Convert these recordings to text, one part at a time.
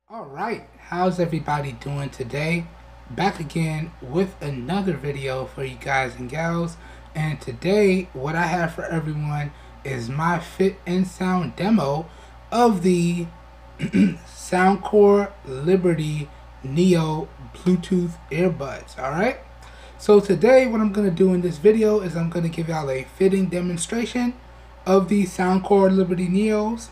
Alright, how's everybody doing today? Back again with another video for you guys and gals. And today, what I have for everyone is my fit and sound demo of the SoundCore Liberty Neo Bluetooth earbuds. Alright, so today what I'm going to do in this video is I'm going to give y'all a fitting demonstration of the SoundCore Liberty Neos.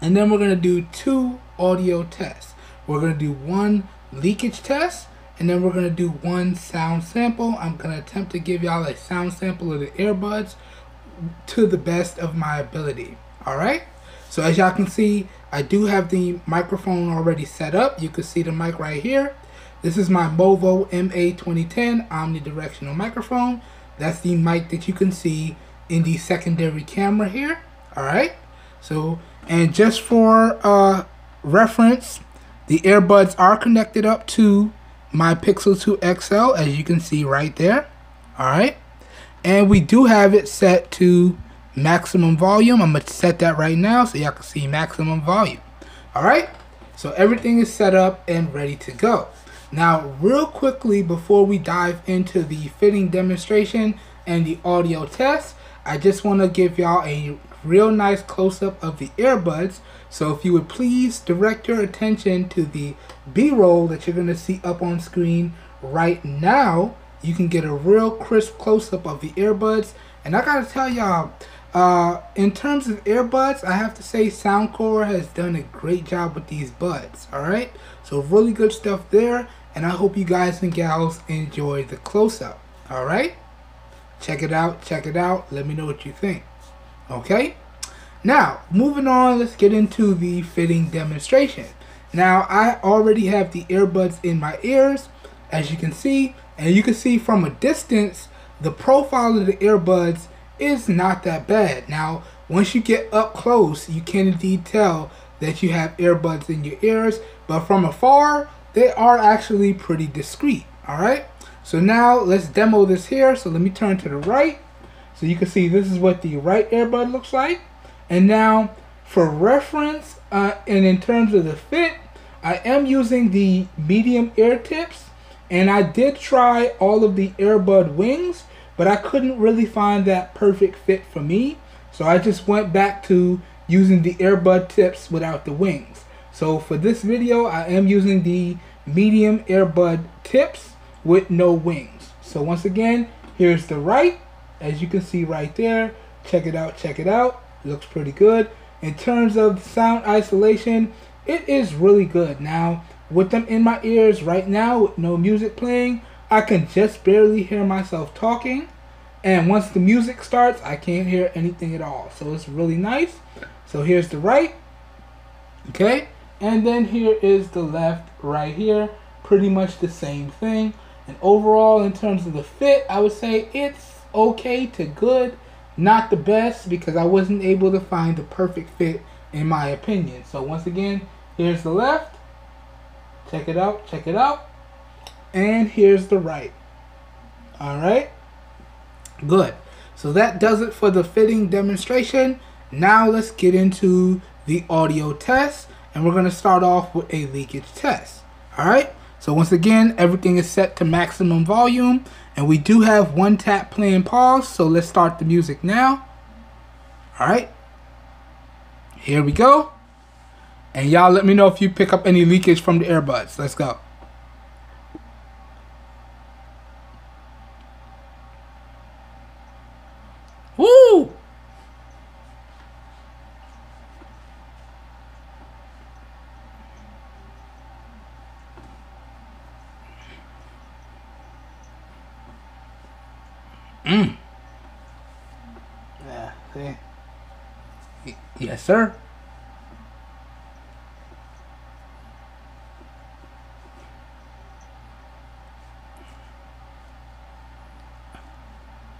And then we're going to do two audio tests. We're going to do one leakage test, and then we're going to do one sound sample. I'm going to attempt to give y'all a sound sample of the earbuds to the best of my ability. Alright? So as y'all can see, I do have the microphone already set up. You can see the mic right here. This is my Movo MA2010 omnidirectional microphone. That's the mic that you can see in the secondary camera here. Alright? So, and just for reference, the earbuds are connected up to my Pixel 2 XL, as you can see right there. Alright, and we do have it set to maximum volume. I'm going to set that right now so y'all can see maximum volume. Alright, so everything is set up and ready to go. Now, real quickly before we dive into the fitting demonstration and the audio test, I just want to give y'all a real nice close-up of the earbuds. So if you would please direct your attention to the B-roll that you're going to see up on screen right now. You can get a real crisp close-up of the earbuds. And I gotta tell y'all, in terms of earbuds, I have to say SoundCore has done a great job with these buds. Alright, so really good stuff there, and I hope you guys and gals enjoy the close-up. Alright, check it out, let me know what you think. Okay, now moving on, let's get into the fitting demonstration. Now I already have the earbuds in my ears, as you can see, and you can see from a distance the profile of the earbuds is not that bad. Now once you get up close, you can indeed tell that you have earbuds in your ears, but from afar they are actually pretty discreet. Alright, so now let's demo this here. So let me turn to the right. So you can see this is what the right earbud looks like. And now for reference and in terms of the fit, I am using the medium ear tips. And I did try all of the earbud wings, but I couldn't really find that perfect fit for me. So I just went back to using the earbud tips without the wings. So for this video, I am using the medium earbud tips with no wings. So once again, here's the right. As you can see right there, check it out, it looks pretty good. In terms of sound isolation, it is really good. Now, with them in my ears right now, with no music playing, I can just barely hear myself talking. And once the music starts, I can't hear anything at all. So it's really nice. So here's the right, okay? And then here is the left right here, pretty much the same thing. And overall, in terms of the fit, I would say it's okay to good, not the best, because I wasn't able to find the perfect fit in my opinion. So once again, here's the left, check it out, and here's the right. Alright, good. So that does it for the fitting demonstration. Now let's get into the audio test, and we're going to start off with a leakage test. Alright, so once again, everything is set to maximum volume. And we do have one tap play and pause, so let's start the music now. Alright, here we go. And y'all let me know if you pick up any leakage from the earbuds. Let's go. Woo! Yeah, see? Yes, sir.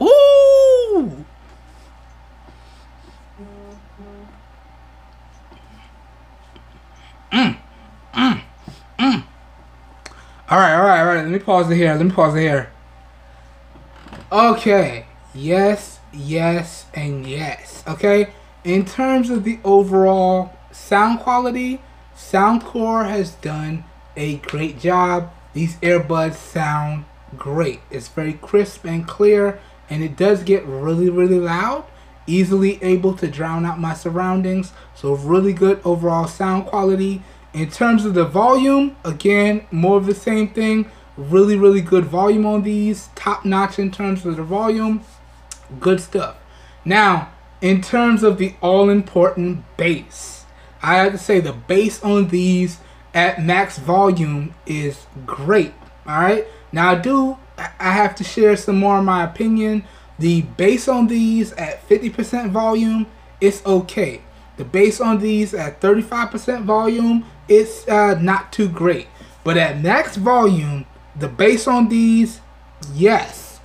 Ooh! All right. Let me pause it here. Okay. Yes, and yes. Okay. In terms of the overall sound quality, SoundCore has done a great job. These earbuds sound great. It's very crisp and clear, and it does get really, really loud. Easily able to drown out my surroundings. So really good overall sound quality. In terms of the volume, again, more of the same thing. Really, really good volume on these. Top notch in terms of the volume. Good stuff. Now, in terms of the all-important bass, I have to say the bass on these at max volume is great. Alright? Now, I have to share some more of my opinion. The bass on these at 50% volume, it's okay. The bass on these at 35% volume, it's not too great. But at max volume, the bass on these, yes,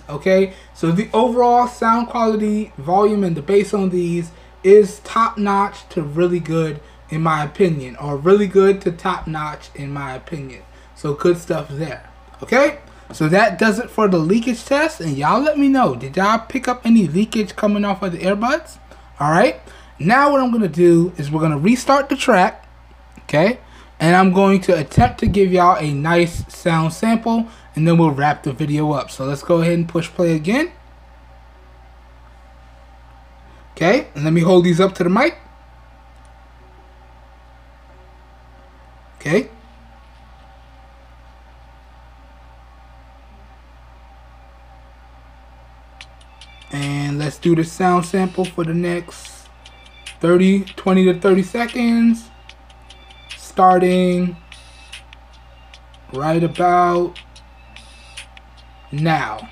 okay? So the overall sound quality, volume, and the bass on these is top notch to really good in my opinion, or really good to top notch in my opinion. So good stuff there, okay? So that does it for the leakage test, and y'all let me know, did y'all pick up any leakage coming off of the earbuds? Alright, now what I'm going to do is we're going to restart the track, okay? And I'm going to attempt to give y'all a nice sound sample, and then we'll wrap the video up. So let's go ahead and push play again. Okay, and let me hold these up to the mic. Okay. And let's do the sound sample for the next 20 to 30 seconds. Starting right about now.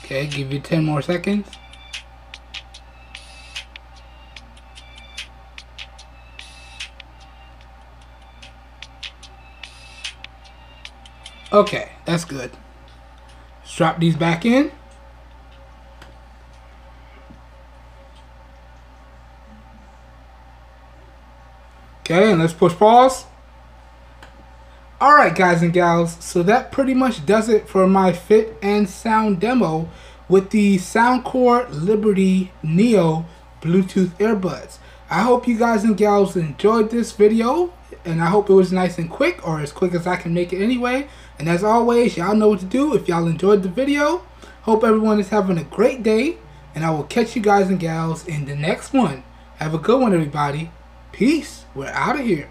Okay, give you 10 more seconds. Okay, that's good. Let's drop these back in. Okay, and let's push pause. Alright guys and gals, so that pretty much does it for my fit and sound demo with the SoundCore Liberty Neo Bluetooth earbuds. I hope you guys and gals enjoyed this video, and I hope it was nice and quick, or as quick as I can make it anyway. And as always, y'all know what to do if y'all enjoyed the video. Hope everyone is having a great day, and I will catch you guys and gals in the next one. Have a good one, everybody. Peace. We're out of here.